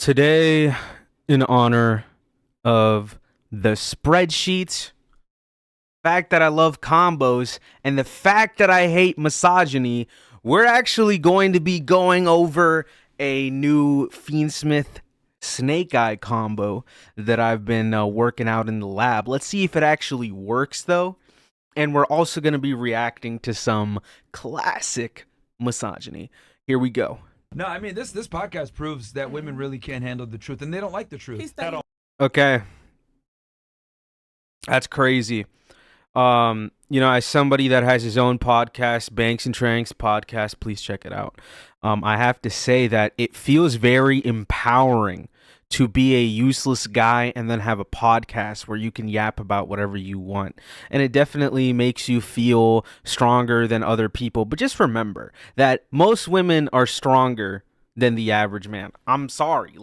Today, in honor of the spreadsheet, fact that I love combos, and the fact that I hate misogyny, we're actually going to be going over a new Fiendsmith Snake Eye combo that I've been working out in the lab. Let's see if it actually works, though. And we're also going to be reacting to some classic misogyny. Here we go. No, I mean, this podcast proves that women really can't handle the truth, and they don't like the truth at all. Okay. That's crazy. As somebody that has his own podcast, Banks and Tranks podcast, please check it out. I have to say that it feels very empowering to be a useless guy and then have a podcast where you can yap about whatever you want. And it definitely makes you feel stronger than other people. But just remember that most women are stronger than the average man. I'm sorry.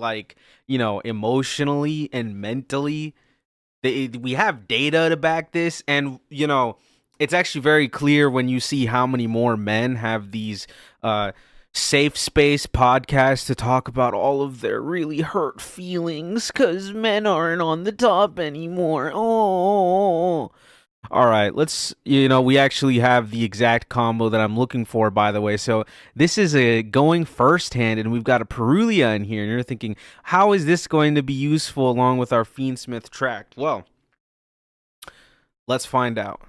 Emotionally and mentally, we have data to back this. And, it's actually very clear when you see how many more men have these safe space podcasts to talk about all of their really hurt feelings because men aren't on the top anymore. Oh, all right. We actually have the exact combo that I'm looking for, by the way. So this is a going first hand, and we've got a Perulia in here. And you're thinking, how is this going to be useful along with our Fiendsmith tract? Well, let's find out.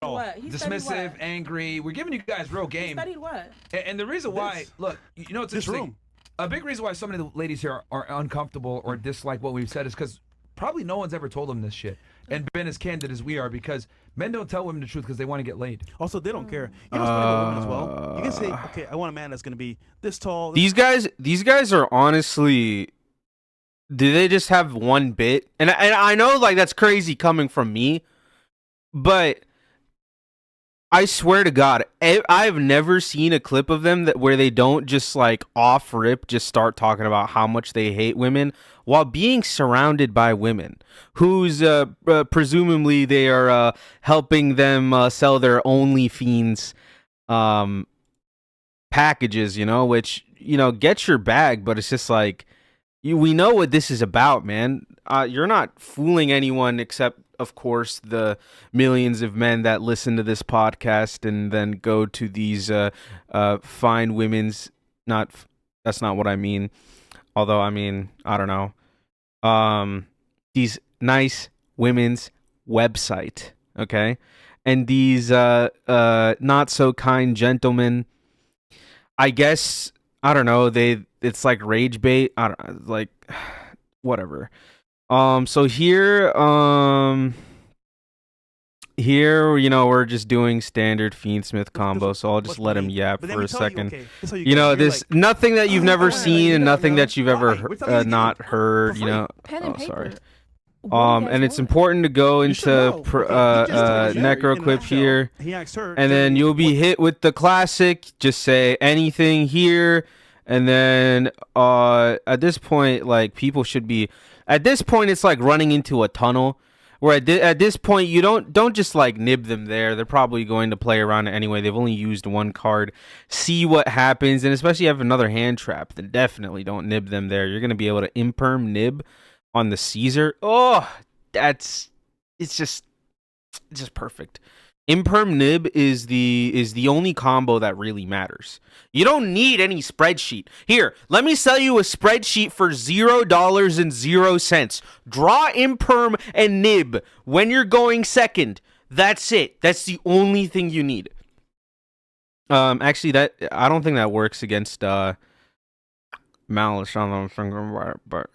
What? He Dismissive, what? angry. We're giving you guys real game. He studied what? And the reason why, look, it's interesting. Room. A big reason why so many of the ladies here are uncomfortable or dislike what we've said is because probably no one's ever told them this shit and been as candid as we are, because men don't tell women the truth because they want to get laid. Also, they don't care. You know what's funny about women as well? You can say, okay, I want a man that's going to be this tall. These guys are honestly, do they just have one bit? And I know that's crazy coming from me, but I swear to God, I've never seen a clip of them where they don't just off rip just start talking about how much they hate women while being surrounded by women who's presumably they are helping them sell their OnlyFiends packages, which, get your bag, but it's just we know what this is about, man. You're not fooling anyone except, of course, the millions of men that listen to this podcast and then go to these fine women's, that's not what I mean. Although, I mean, I don't know. These nice women's website, okay? And these not so kind gentlemen, I guess, I don't know, it's like rage bait. I don't whatever. So here, we're just doing standard Fiendsmith combo, so I'll just let him yap for a second. Nothing that you've never seen and nothing that you've ever not heard, Pen and paper. Sorry. And it's important to go into necro equip here, and then you'll be hit with the classic, just say anything here, and then at this point, people should be, at this point it's like running into a tunnel, where at this point you don't just nib them there. They're probably going to play around it anyway. They've only used one card. See what happens, and especially if you have another hand trap, then definitely don't nib them there. You're going to be able to imperm nib on the Caesar. Oh, it's just perfect. Imperm nib is the only combo that really matters. You don't need any spreadsheet. Here, let me sell you a spreadsheet for $0.00. Draw imperm and nib when you're going second. That's it. That's the only thing you need. Actually, I don't think that works against Malice. I don't know if I'm thinking about it, but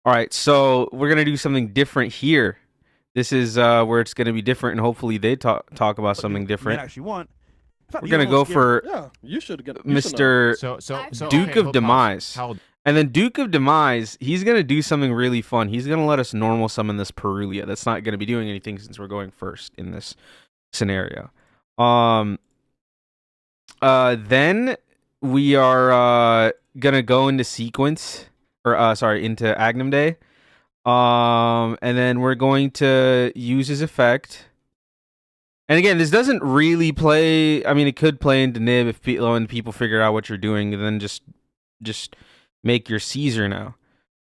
All right, so we're gonna do something different here. This is where it's gonna be different, and hopefully they talk about something different. We're gonna go for Mr. Duke of Demise. And then Duke of Demise, he's going to do something really fun. He's going to let us normal summon this Perulia. That's not going to be doing anything since we're going first in this scenario. Then we are going to go into sequence, or into Agnum Day. And then we're going to use his effect. And again, this doesn't really play. I mean, it could play into Nib if when people figure out what you're doing, and then just make your Caesar now.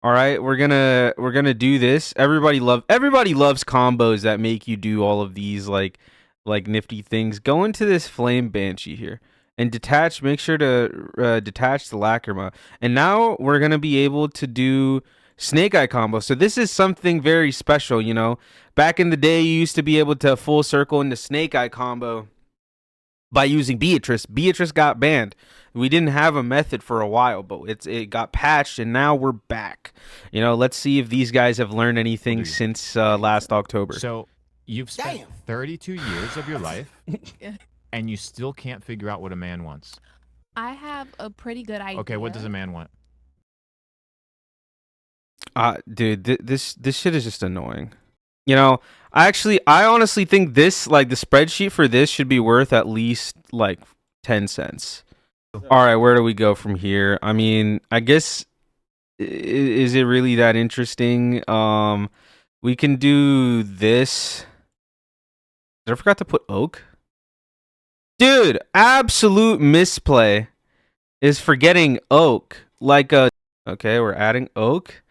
All right, we're gonna do this. Everybody loves combos that make you do all of these like nifty things. Go into this Flame Banshee here and detach. Make sure to detach the Lacrima. And now we're gonna be able to do Snake Eye combo. So this is something very special, you know. Back in the day, you used to be able to full circle into Snake Eye combo by using Beatrice. Beatrice got banned. We didn't have a method for a while, but it got patched, and now we're back. You know, let's see if these guys have learned anything since last October. So you've spent 32 years of your life, and you still can't figure out what a man wants. I have a pretty good idea. Okay, what does a man want? Dude, this shit is just annoying. You know, I honestly think this, like, the spreadsheet for this should be worth at least like 10 cents. All right, where do we go from here? I mean, I guess, is it really that interesting? We can do this. Did I forgot to put oak? Dude, absolute misplay is forgetting oak. Okay, we're adding oak.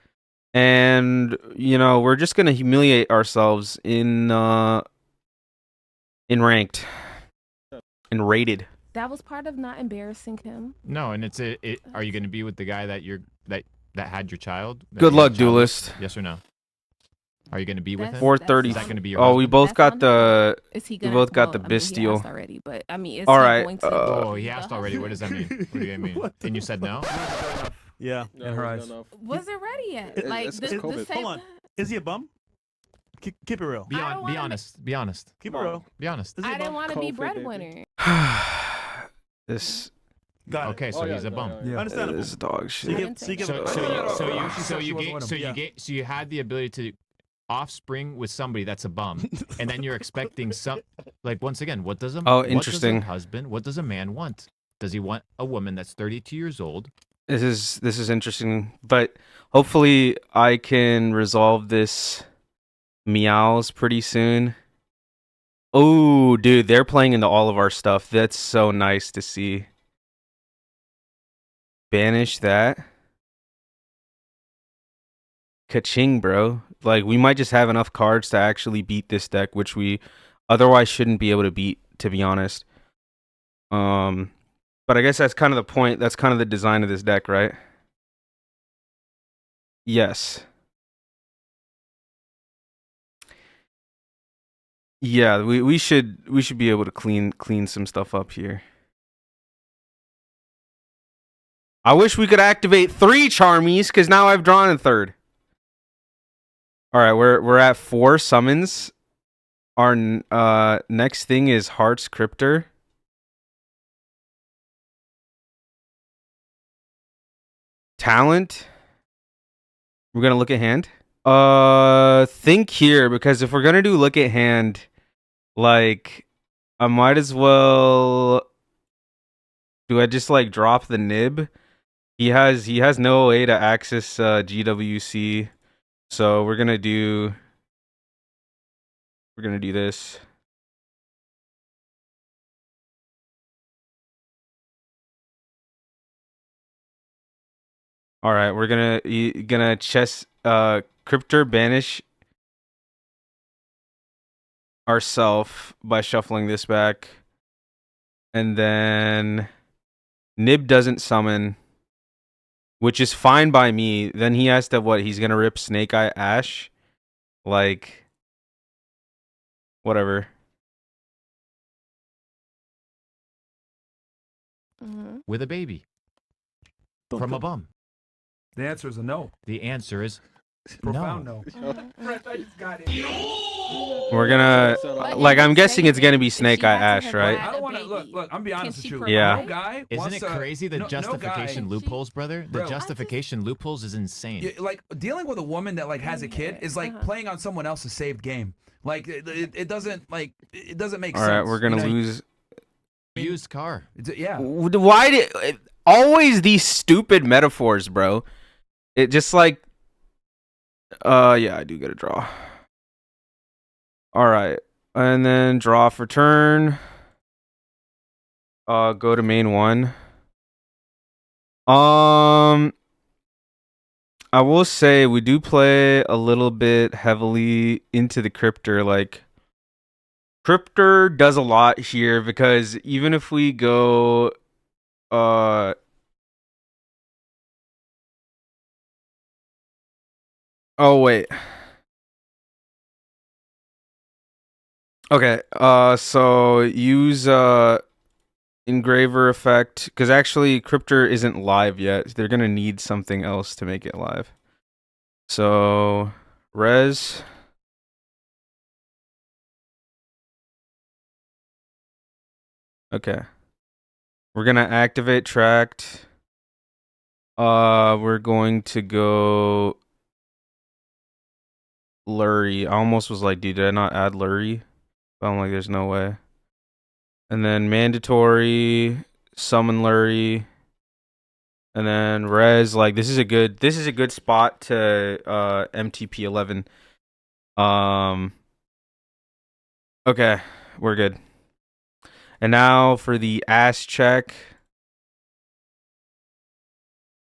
And, you know, we're just going to humiliate ourselves in ranked. In rated. That was part of not embarrassing him. No, and are you going to be with the guy that had your child? Good luck, duelist. Yes or no? Are you going to be with him? 430. Is that going to be your Oh, husband? we both got the. Is he We gonna, both got the I mean, he Bestial. asked already, but I mean, is All he right, going to? Oh, he asked already. What does that mean? What do you mean? And you said no? Yeah. In her eyes. Was it ready yet? Like it's the COVID. same. Hold on. Is he a bum? Keep it real. Be honest. Be honest. Keep it real. Be honest. Is he I a didn't bum? want to be COVID, breadwinner. This. Got it. Okay, so he's a bum. Yeah. Understandable. This dog So you shit. give So you had the ability to offspring with somebody that's a bum, and then you're expecting some, like, once again, what does Interesting. what does a man want? Does he want a woman that's 32 years old? This is interesting, but hopefully I can resolve this meows pretty soon. Oh, dude, they're playing into all of our stuff. That's so nice to see. Banish that. Ka-ching, bro. Like, we might just have enough cards to actually beat this deck, which we otherwise shouldn't be able to beat, to be honest. But I guess that's kind of the point. That's kind of the design of this deck, right? Yes. Yeah, we should be able to clean some stuff up here. I wish we could activate 3 Charmies, because now I've drawn a third. All right, we're at 4 summons. Our next thing is Heart's Cryptor. Talent. We're gonna look at hand. Think here, because if we're gonna do look at hand, like, I might as well. Do I just like drop the Nib? He has no way to access GWC, so we're gonna do this. All right, we're gonna chess Cryptor banish ourself by shuffling this back, and then Nib doesn't summon, which is fine by me. Then he has to he's gonna rip Snake Eye Ash, like, whatever. With a baby from a bum. The answer is a no. The answer is Profound no. no. I just got it. We're gonna like, I'm guessing it's gonna be Snake Eye Ash, right? I don't want to look. I'm be honest with you. Yeah. No guy Isn't wants it to- crazy the no justification guy- loopholes, brother? The Bro. justification loopholes is insane. Yeah, like, dealing with a woman that like has a kid is like playing on someone else's saved game. Like, it doesn't make sense. All right, we're gonna you know? lose. Used car. Yeah. Why did always these stupid metaphors, bro? It just like, yeah, I do get a draw. All right, And then draw for turn. Go to main 1. I will say we do play a little bit heavily into the Cryptor. Like, Cryptor does a lot here because even if we go, oh wait. Okay. So use Engraver effect because actually Cryptor isn't live yet. They're gonna need something else to make it live. So res. Okay. We're gonna activate tracked. We're going to go Lurry. I almost was like, dude, did I not add Lurry? But I'm like, there's no way. And then mandatory, summon Lurry. And then res, like this is a good spot to MTP 11. Okay, we're good. And now for the ass check.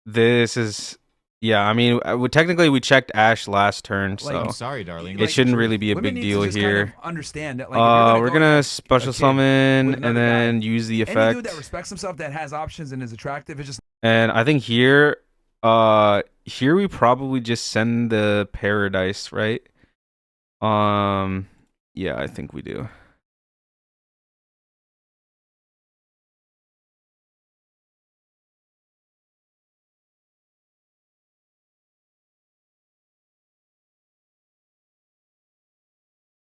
This is, yeah, I mean, technically we checked Ash last turn, so I'm sorry, darling. it shouldn't really be a Women big need to deal just here. kind of understand that, like, if you're We're go gonna against a special kid summon with and another then guy, use the any effect. dude that respects himself, that has options and is attractive, is just. And I think here we probably just send the Paradise, right? Yeah, I think we do.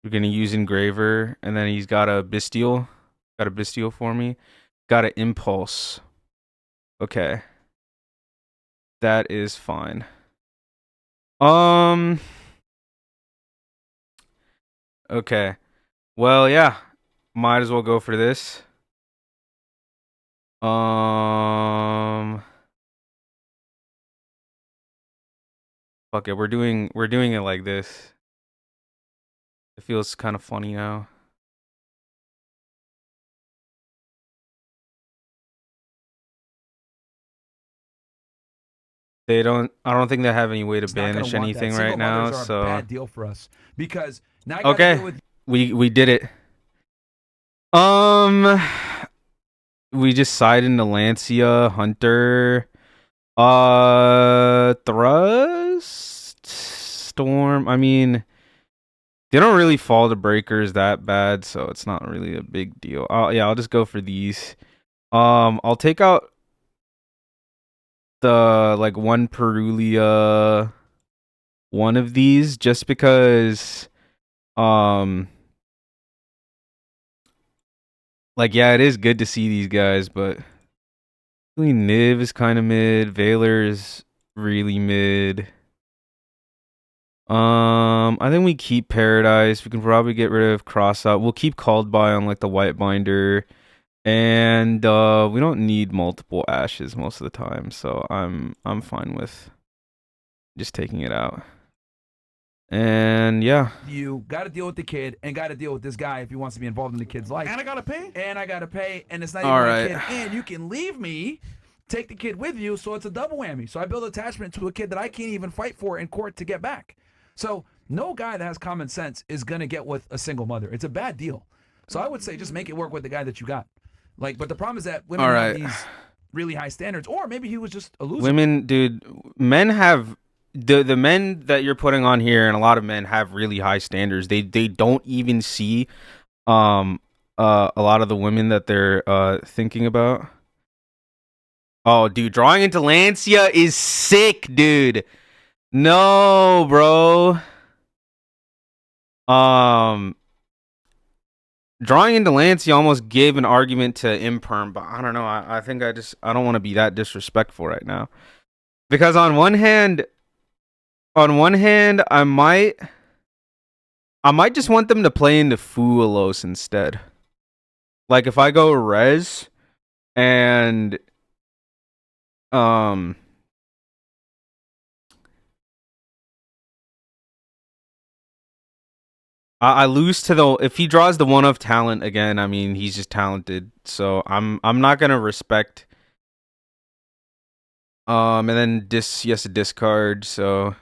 We're gonna use Engraver, and then he's got a Bestial. Got a Bestial for me. Got an Impulse. Okay. That is fine. Okay. Well, yeah. Might as well go for this. Fuck it. We're doing it like this. It feels kind of funny now. I don't think they have any way to banish anything right now, so a bad deal for us because now I okay, deal with we did it. We just side into Lancia, Hunter, Thrust, Storm. I mean, they don't really fall to breakers that bad, so it's not really a big deal. Yeah, I'll just go for these. I'll take out the like one Perulia, one of these, just because like, yeah, it is good to see these guys, but really Niv is kind of mid, Valor is really mid. I think we keep Paradise. We can probably get rid of Cross Out. We'll keep Called By on like the White Binder. And we don't need multiple ashes most of the time, so I'm fine with just taking it out. And yeah, you got to deal with the kid and got to deal with this guy if he wants to be involved in the kid's life. And I gotta pay. And it's not all even right. a kid. And you can leave me, take the kid with you, so it's a double whammy. So I build attachment to a kid that I can't even fight for in court to get back. So no guy that has common sense is gonna get with a single mother. It's a bad deal. So I would say just make it work with the guy that you got. Like, but the problem is that women have these really high standards, or maybe he was just a loser. Women, dude, men have the men that you're putting on here, and a lot of men have really high standards. They don't even see a lot of the women that they're thinking about. Oh, dude, drawing into Lancia is sick, dude. No, bro. Drawing into Lancia almost gave an argument to Imperm, but I don't know. I think I don't want to be that disrespectful right now. Because on one hand, I might just want them to play into Fuelos instead. Like if I go res and I lose to the if he draws the one of talent again. I mean, he's just talented. So I'm not gonna respect. And then he has to discard. So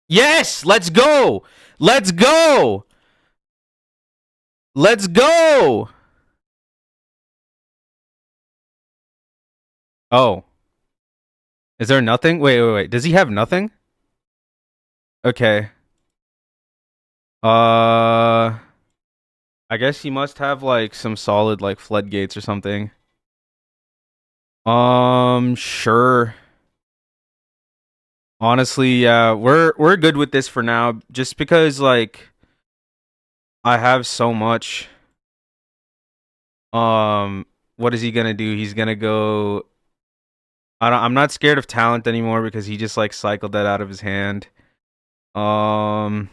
yes, let's go. Let's go. Let's go. Oh, is there nothing? Wait. Does he have nothing? Okay. I guess he must have like some solid like floodgates or something. Sure. Honestly, yeah, we're good with this for now, just because like I have so much. What is he gonna do? He's gonna go. I'm not scared of talent anymore because he just like cycled that out of his hand. And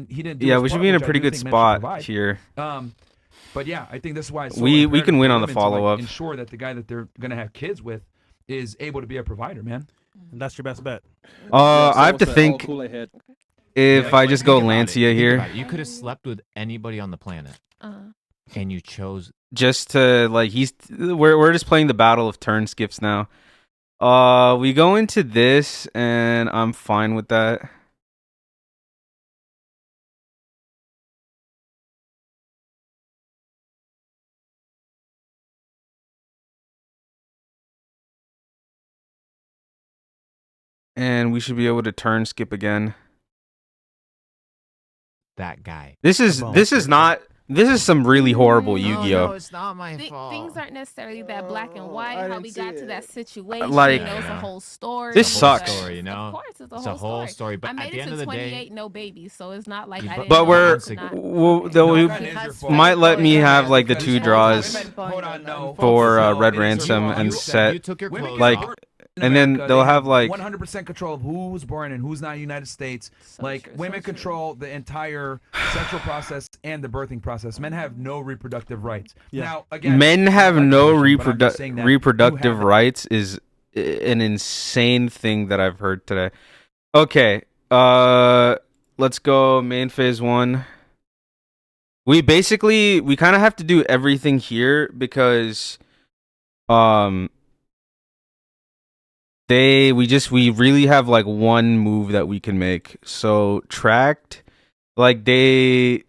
he didn't. Do Yeah, his we should part, be in a which I pretty do good think men should spot provide. here. But yeah, I think this is why it's so We imperative can win for on the women to, like, follow-up. ensure that the guy that they're gonna have kids with is able to be a provider, man. And that's your best bet. I have to think if Yeah, I just go Think about it. Lancia Think here, about it. You could have slept with anybody on the planet, and you chose. just to like we're just playing the battle of turn skips now. We go into this and I'm fine with that. And we should be able to turn skip again. That guy. This is some really horrible Oh, Yu-Gi-Oh. No, it's not my fault. Things aren't necessarily that black and white. How we got to that situation, Like, it's a whole story. this It's a whole sucks. story, you know? Of course, it's It's a whole story. But I made at the it end to of the 28, day, no babies, so it's not like You- I didn't. But know we're I could not- okay. though we No, that is your fault. might let me have like the Because two hold draws on, hold on, no. for No, Red it is Ransom your and fault. set. you took your Women clothes get Like, off. born in and then America, they'll they have, like- 100% control of who's born and who's not in the United States. So Like true, women so true. control the entire sexual process and the birthing process. Men have no reproductive rights. Yeah. Now, again, Men I have like no abortion, but I'm just saying that you reproductive have it. rights is an insane thing that I've heard today. Okay, let's go main phase 1. We kind of have to do everything here because we really have like one move that we can make. So tracked, like they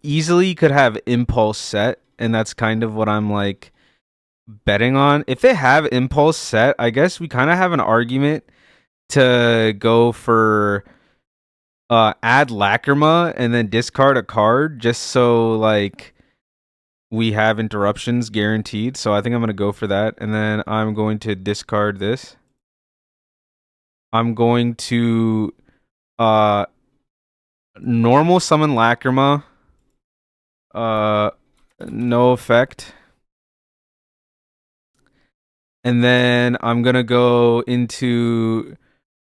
easily could have impulse set, and that's kind of what I'm like betting on. If they have impulse set, I guess we kind of have an argument to go for add Lacrima and then discard a card just so like we have interruptions guaranteed. So I think I'm going to go for that, and then I'm going to discard this. I'm going to normal summon Lacrima. No effect. And then I'm going to go into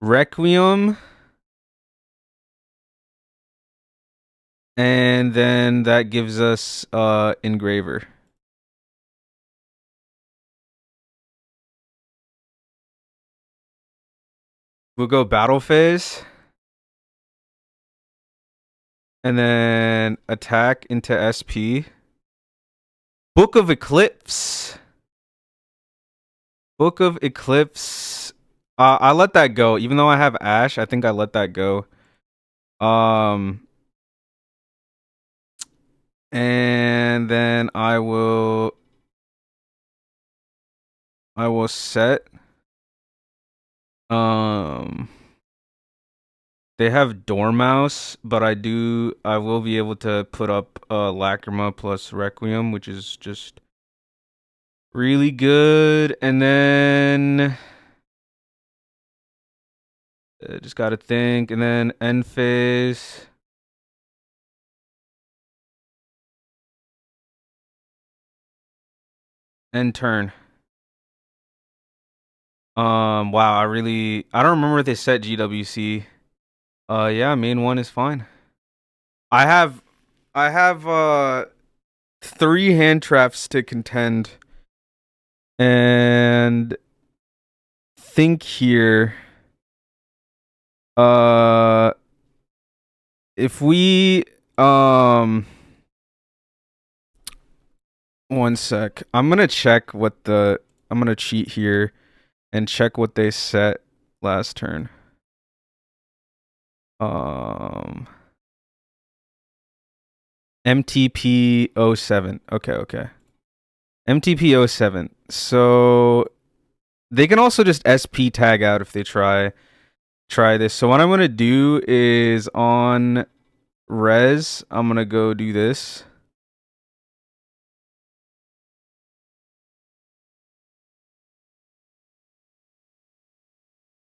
Requiem. And then that gives us Engraver. We'll go battle phase. And then attack into SP. Book of Eclipse. Book of Eclipse. I let that go. Even though I have Ash, I think I let that go. And then I will set. They have Dormouse, but I will be able to put up Lacrima plus Requiem, which is just really good. And then just gotta think. And then end phase. End turn. Wow, I don't remember if they set GWC. Yeah, main 1 is fine. I have 3 hand traps to contend. And think here. if we one sec. I'm gonna check what the I'm gonna cheat here and check what they set last turn. MTP 07. Okay. MTP 07. So they can also just SP tag out if they try this. So what I'm gonna do is on res, I'm gonna go do this.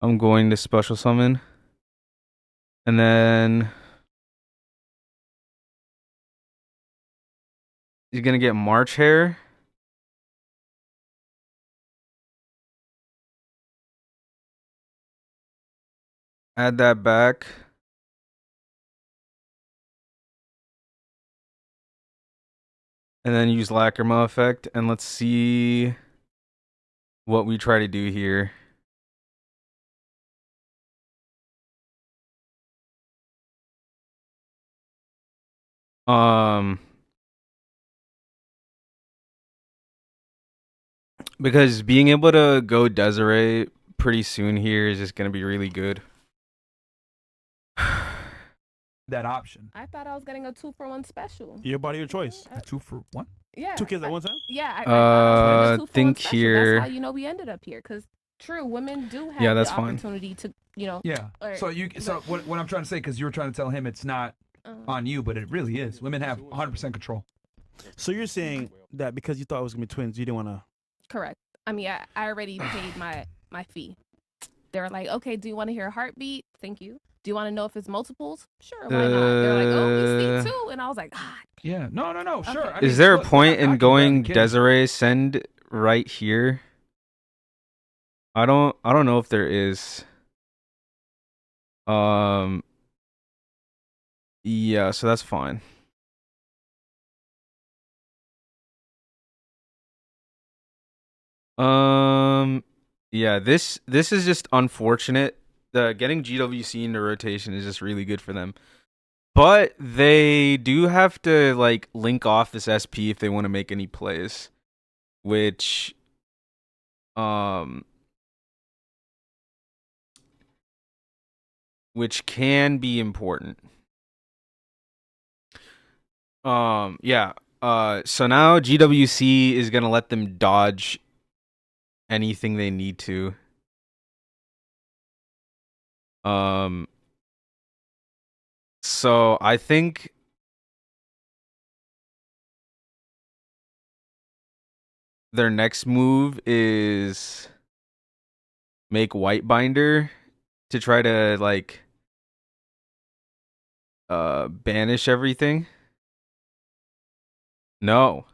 I'm going to special summon. And then you're gonna get March Hare. Add that back. And then use Lacrima effect. And let's see what we try to do here. Because being able to go Desiree pretty soon here is just gonna be really good. That option. I thought I was getting a 2-for-1 special. Your body, your choice. 2-for-1. Yeah. 2 kids at one time. Yeah. I thought I was getting a 2-for-1 think special. here- That's how we ended up here. Because true, women do have Yeah, that's the fine. opportunity to, Yeah. So what I'm trying to say, because you were trying to tell him it's not on you, but it really is. Women have 100% control. So you're saying that because you thought it was gonna be twins, you didn't want to. Correct. I mean, I already paid my fee. They were like, okay, do you want to hear a heartbeat? Thank you. Do you want to know if it's multiples? Sure, why not? They're like, oh, we see 2. And I was like, God. Yeah. No. Sure. Okay. I mean, Is there a look, point I in can going grab the kid. Desiree send right here? I don't know if there is. Yeah, so that's fine. Yeah, this is just unfortunate. Getting GWC into rotation is just really good for them. But they do have to like link off this SP if they want to make any plays, which can be important. Yeah. So now GWC is gonna let them dodge anything they need to. So I think their next move is make White Binder to try to like banish everything. No.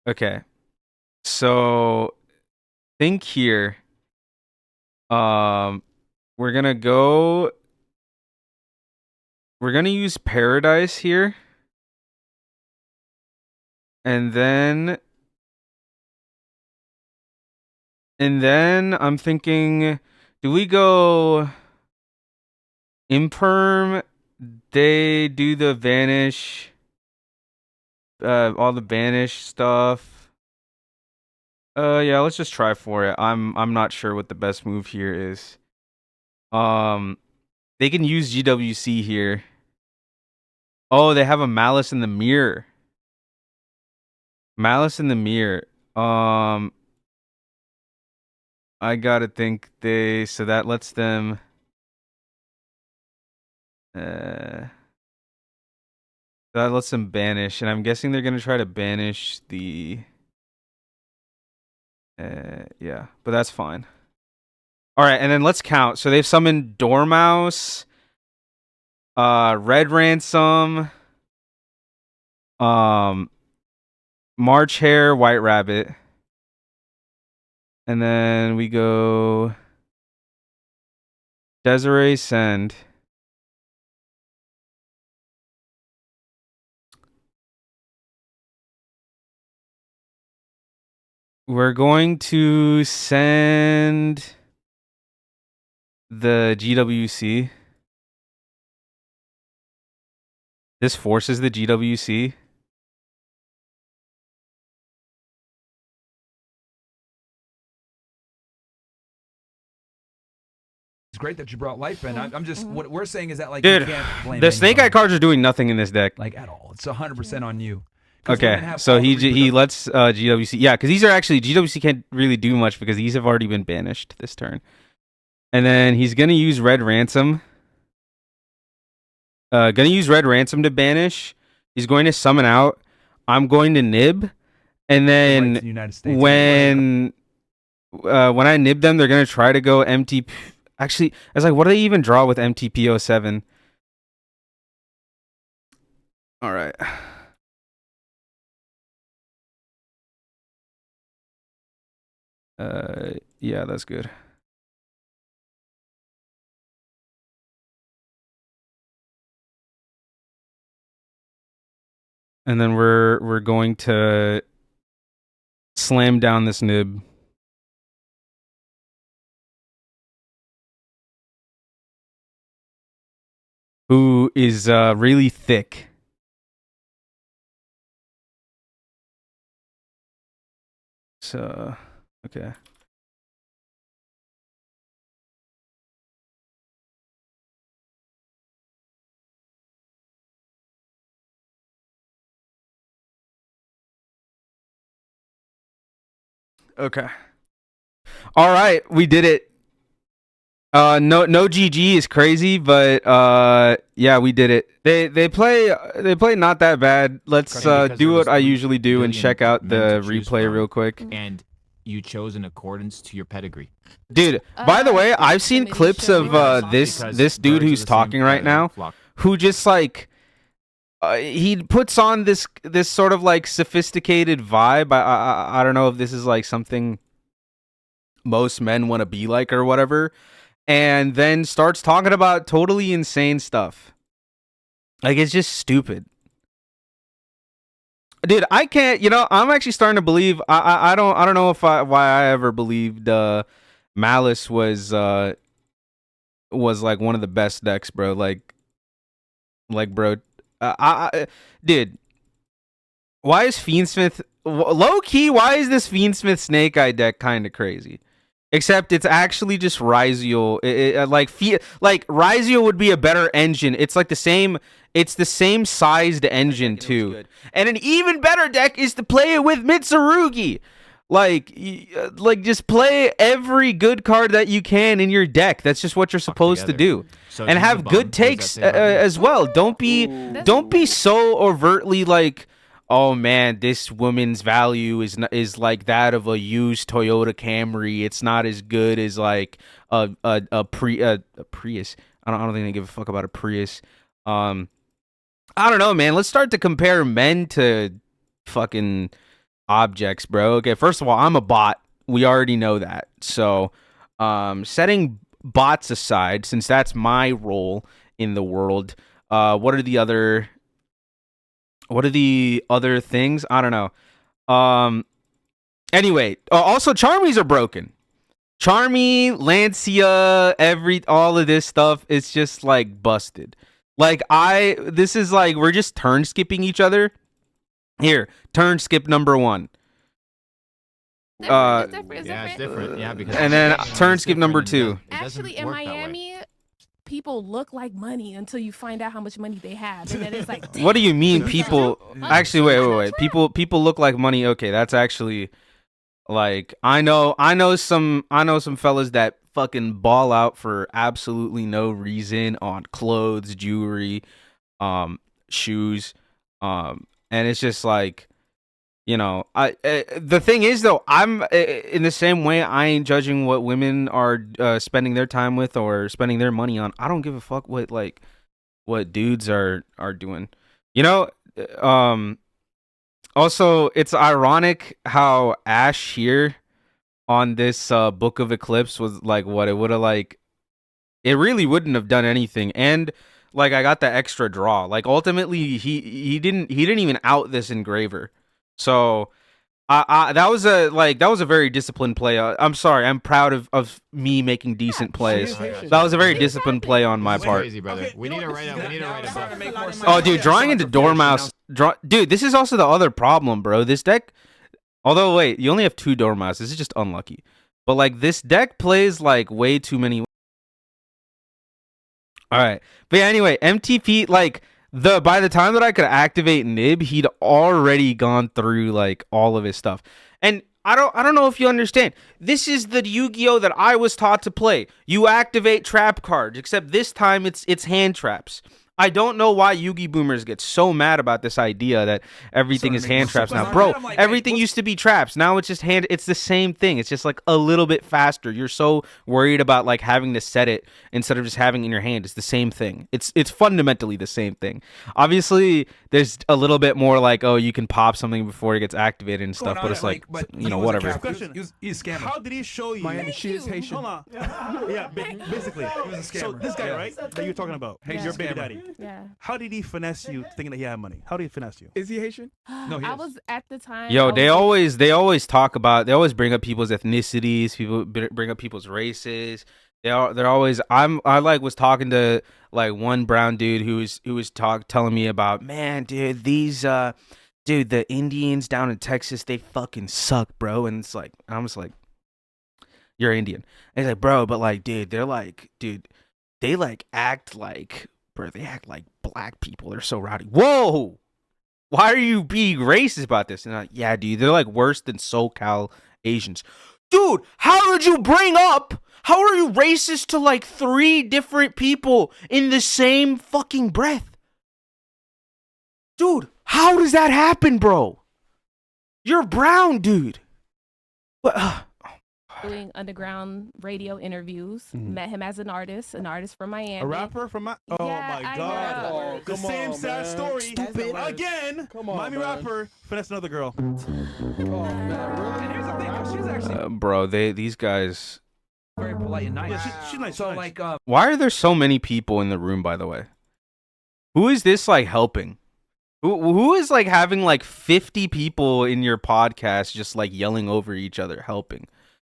Okay. So think here. We're gonna use Paradise here. And then I'm thinking, do we go Imperm? They do the vanish, all the banish stuff. Yeah, let's just try for it. I'm not sure what the best move here is. They can use GWC here. Oh, they have a Malice in the Mirror. Malice in the Mirror. I gotta think so that lets them that lets them banish, and I'm guessing they're gonna try to banish the yeah, but that's fine. All right, and then let's count. So they've summoned Dormouse, Red Ransom, March Hare, White Rabbit, and then we go Desiree send. We're going to send the GWC. This forces the GWC. It's great that you brought life in. I'm just what we're saying is that like Dude, you can't blame the Snake Eye anybody, cards are doing nothing in this deck. like at all. It's 100% on you. 'Cause women Okay, have so all the he lets GWC. Yeah, because these are actually GWC can't really do much because these have already been banished this turn. And then he's gonna use Red Ransom. Gonna use Red Ransom to banish. He's going to summon out. I'm going to nib, and right then to the United States when I nib them, they're gonna try to go MT. Actually, I was like, what do they even draw with MTP07? All right. Yeah, that's good. And then we're going to slam down this nib. Who is really thick. So, okay. Okay. All right, we did it. No GG is crazy, but yeah, we did it. They play not that bad. Let's Because do there was what I usually do and 3 check out billion the men to choose replay from. real quick. And you chose in accordance to your pedigree. Dude, by the way, I've seen committee clips showed of me. this dude who's talking right now, Flock. who just like he puts on this sort of like sophisticated vibe. I don't know if this is like something most men want to be like or whatever, and then starts talking about totally insane stuff. Like, it's just stupid. Dude, I can't, I'm actually starting to believe I don't know if why I ever believed Malice was like one of the best decks, bro. Like bro, dude, why is Fiendsmith low key? Why is this Fiendsmith Snake Eye deck kind of crazy? Except it's actually just Ryziel. Like Ryziel would be a better engine. It's like the same. It's the same sized engine too. And an even better deck is to play it with Mitsurugi. Like just play every good card that you can in your deck. That's just what you're supposed to do. So And he's a have bum. good What does that takes say about you? as well. Don't be so overtly like, oh man, this woman's value is like that of a used Toyota Camry. It's not as good as like a Prius. I don't think they give a fuck about a Prius. I don't know, man. Let's start to compare men to fucking objects, bro. Okay, first of all, I'm a bot. We already know that. So, setting bots aside, since that's my role in the world, what are the other things? I don't know. Anyway, also Charmies are broken. Charmy, Lancia, all of this stuff is just like busted. Like this is like we're just turn skipping each other. Here, turn skip number 1. It's different. Yeah, it's different. Yeah, because And then it's turn different skip number and it 2. doesn't- it doesn't Actually, in work that way. Miami, people look like money until you find out how much money they have, and then it's like, What do you mean, Is that people? true? Actually, wait. People look like money. Okay, that's actually like I know some fellas that fucking ball out for absolutely no reason on clothes, jewelry, shoes, and it's just like, the thing is though, I'm in the same way. I ain't judging what women are spending their time with or spending their money on. I don't give a fuck what dudes are doing. Also, it's ironic how Ash here on this Book of Eclipse was like what it would have like. It really wouldn't have done anything, and like I got the extra draw. Like ultimately, he didn't even out this engraver. So That was a very disciplined play. I'm sorry. I'm proud of me making decent plays. That was a very disciplined play on my That's part. crazy, brother. Okay, We you need know to what, write this up. is We need to gonna- write now a it's starting book. to make more sense. Oh, dude, Yeah, drawing so into much for Dormouse. Dude, this is also the other problem, bro. This deck. Although, wait, you only have 2 Dormouse. This is just unlucky. But like, this deck plays like way too many. All right, but yeah, anyway, MTP like by the time that I could activate Nib, he'd already gone through like all of his stuff. And I don't know if you understand. This is the Yu-Gi-Oh that I was taught to play. You activate trap cards, except this time it's hand traps. I don't know why Yu-Gi boomers get so mad about this idea that everything is hand traps now. Bro, everything used to be traps. Now it's just it's the same thing. It's just like a little bit faster. You're so worried about like having to set it instead of just having it in your hand. It's the same thing. It's fundamentally the same thing. Obviously, there's a little bit more like, oh, you can pop something before it gets activated and stuff, but it's like, you know, whatever. Question. He's scamming. How did he show you? Miami, she is Haitian. Hold on. Yeah, basically. He was a So scammer. this guy, Yeah. right, that you're talking about, Haitian your baby scammer. daddy. Yeah. How did he finesse you thinking that he had money? How did he finesse you? Is he Haitian? No, he I is. was at the time. Yo, I they was- always talk about, they always bring up people's ethnicities, people bring up people's races. They're always, was talking to like one brown dude who was telling me about, man, dude, the Indians down in Texas, they fucking suck, bro. And it's like, I'm just like, you're Indian. And he's like, bro, but like, dude, they're like, dude, they like act like, bro, they act like black people. They're so rowdy. Whoa! Why are you being racist about this? And I'm like, yeah, dude, they're like worse than SoCal Asians. Dude, how are you racist to like 3 different people in the same fucking breath? Dude, how does that happen, bro? You're brown, dude. What? doing underground radio interviews. Mhm. Met him as an artist from Miami. A rapper from my. Oh Yeah, my I God! know. The Come same on, sad man. story. Stupid. Again. Come on, Miami man. rapper finesse another girl. Oh, man, really? And here's the thing. She's actually Bro, these guys. very polite and nice. Yeah, she's nice. So she's nice. like, Why are there so many people in the room, by the way? Who is this like helping? Who is like having like 50 people in your podcast just like yelling over each other helping?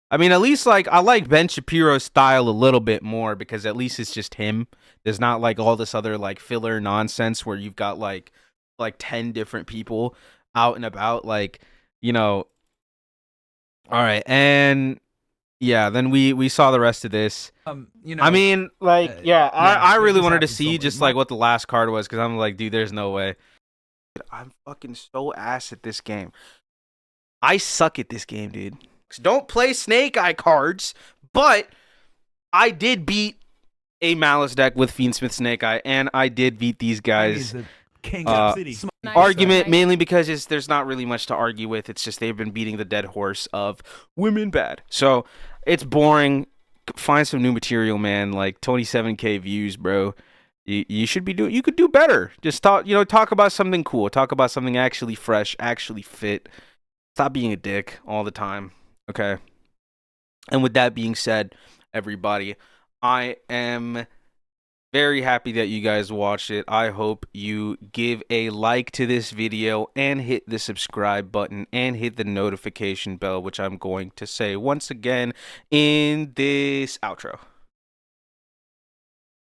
I mean, at least like I like Ben Shapiro's style a little bit more because at least it's just him. There's not like all this other like filler nonsense where you've got like 10 different people out and about, like, you know. All right, and yeah, then we saw the rest of this. you know, I mean, like, I it really just wanted to happens so see much. just like what the last card was because I'm like, dude, there's no way. I'm fucking so ass at this game. I suck at this game, dude. Don't play Snake Eye cards, but I did beat a Malice deck with Fiendsmith Snake Eye, and I did beat these he's guys. the king uh, of the city. Nice, Argument nice. mainly because there's not really much to argue with. It's just they've been beating the dead horse of women bad. So it's boring. Find some new material, man. Like 27K views, bro. You should be doing. You could do better. Just talk about something cool. Talk about something actually fresh, actually fit. Stop being a dick all the time. Okay. And with that being said, everybody, I am very happy that you guys watched it. I hope you give a like to this video and hit the subscribe button and hit the notification bell, which I'm going to say once again in this outro.